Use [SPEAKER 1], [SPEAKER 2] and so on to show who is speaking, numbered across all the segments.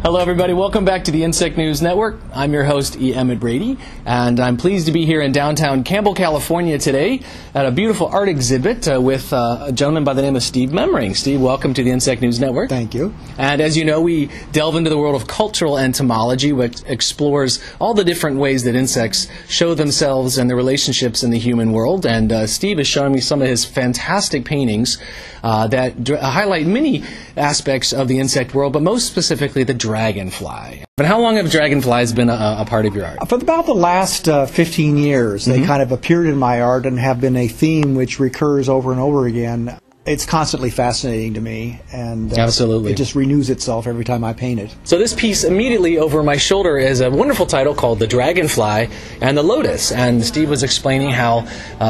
[SPEAKER 1] Hello everybody, welcome back to the Insect News Network. I'm your host, E. Emmett Brady, and I'm pleased to be here in downtown Campbell, California today at a beautiful art exhibit with a gentleman by the name of Steve Memring. Steve, welcome to the Insect News Network.
[SPEAKER 2] Thank you.
[SPEAKER 1] And as you know, we delve into the world of cultural entomology, which explores all the different ways that insects show themselves and their relationships in the human world. And Steve is showing me some of his fantastic paintings that highlight many aspects of the insect world, but most specifically the dragonfly. But how long have dragonflies been a part of your art?
[SPEAKER 2] For about the last 15 years, they kind of appeared in my art and have been a theme which recurs over and over again. It's constantly fascinating to me, and
[SPEAKER 1] Absolutely.
[SPEAKER 2] It just renews itself every time I paint it.
[SPEAKER 1] So this piece immediately over my shoulder is a wonderful title called The Dragonfly and the Lotus, and Steve was explaining how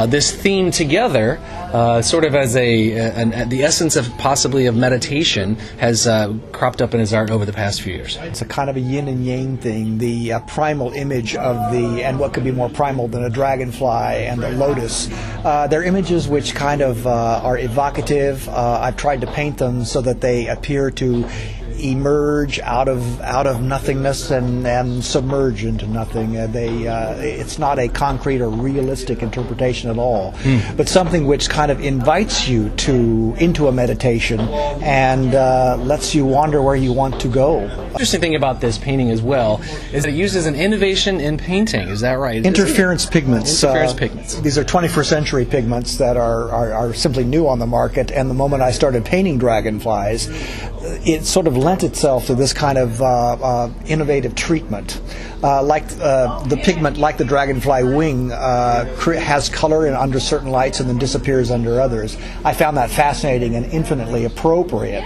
[SPEAKER 1] this theme together, sort of as the essence of possibly of meditation, has cropped up in his art over the past few years.
[SPEAKER 2] It's a kind of a yin and yang thing, the primal image of and what could be more primal than a dragonfly and a lotus. They're images which kind of are evocative. I've tried to paint them so that they appear to emerge out of nothingness and submerge into nothing. It's not a concrete or realistic interpretation at all, but something which kind of invites you into a meditation and lets you wander where you want to go.
[SPEAKER 1] Interesting thing about this painting as well is that it uses an innovation in painting. Is that right?
[SPEAKER 2] Interference pigments.
[SPEAKER 1] Interference pigments.
[SPEAKER 2] These are 21st century pigments that are simply new on the market, and the moment I started painting dragonflies, it sort of lent itself to this kind of innovative treatment. Like the pigment, like the dragonfly wing, has color under certain lights and then disappears under others. I found that fascinating and infinitely appropriate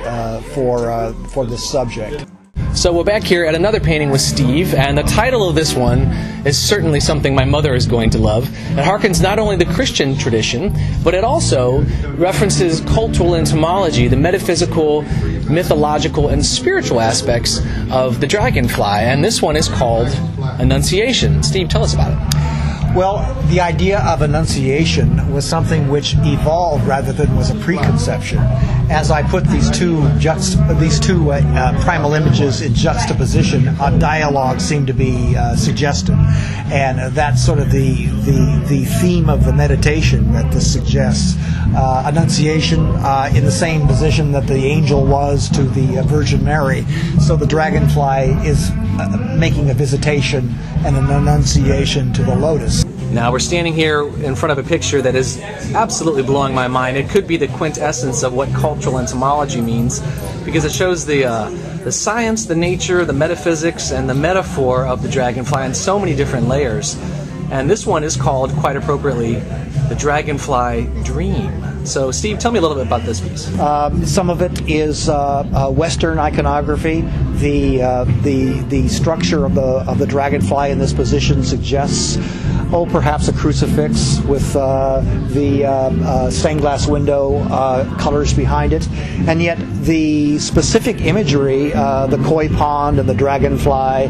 [SPEAKER 2] for this subject.
[SPEAKER 1] So we're back here at another painting with Steve, and the title of this one is certainly something my mother is going to love. It harkens not only to the Christian tradition, but it also references cultural entomology, the metaphysical, mythological, and spiritual aspects of the dragonfly. And this one is called Annunciation. Steve, tell us about it.
[SPEAKER 2] Well, the idea of Annunciation was something which evolved rather than was a preconception. As I put these two primal images in juxtaposition, a dialogue seemed to be suggested, and that's sort of the theme of the meditation that this suggests. Annunciation in the same position that the angel was to the Virgin Mary, so the dragonfly is making a visitation and an annunciation to the lotus.
[SPEAKER 1] Now we're standing here in front of a picture that is absolutely blowing my mind. It could be the quintessence of what cultural entomology means, because it shows the science, the nature, the metaphysics, and the metaphor of the dragonfly in so many different layers. And this one is called, quite appropriately, The Dragonfly Dream. So Steve, tell me a little bit about this piece.
[SPEAKER 2] Some of it is Western iconography. The structure of the dragonfly in this position suggests, perhaps a crucifix with the stained glass window colors behind it. And yet the specific imagery, the koi pond and the dragonfly,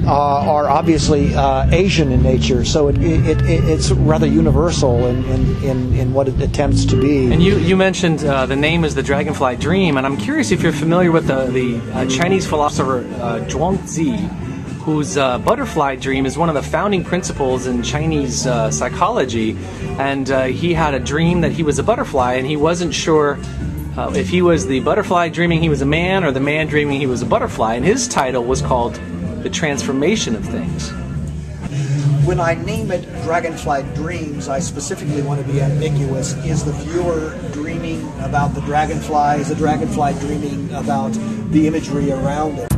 [SPEAKER 2] are obviously Asian in nature. So it's rather universal in what it attempts to be.
[SPEAKER 1] And you mentioned the name is the Dragonfly Dream, and I'm curious if you're familiar with the Chinese philosopher Zhuangzi, whose butterfly dream is one of the founding principles in Chinese psychology. And he had a dream that he was a butterfly, and he wasn't sure if he was the butterfly dreaming he was a man, or the man dreaming he was a butterfly. And his title was called The Transformation of Things.
[SPEAKER 2] When I name it Dragonfly Dreams, I specifically want to be ambiguous. Is the viewer dreaming about the dragonfly? Is the dragonfly dreaming about the imagery around it?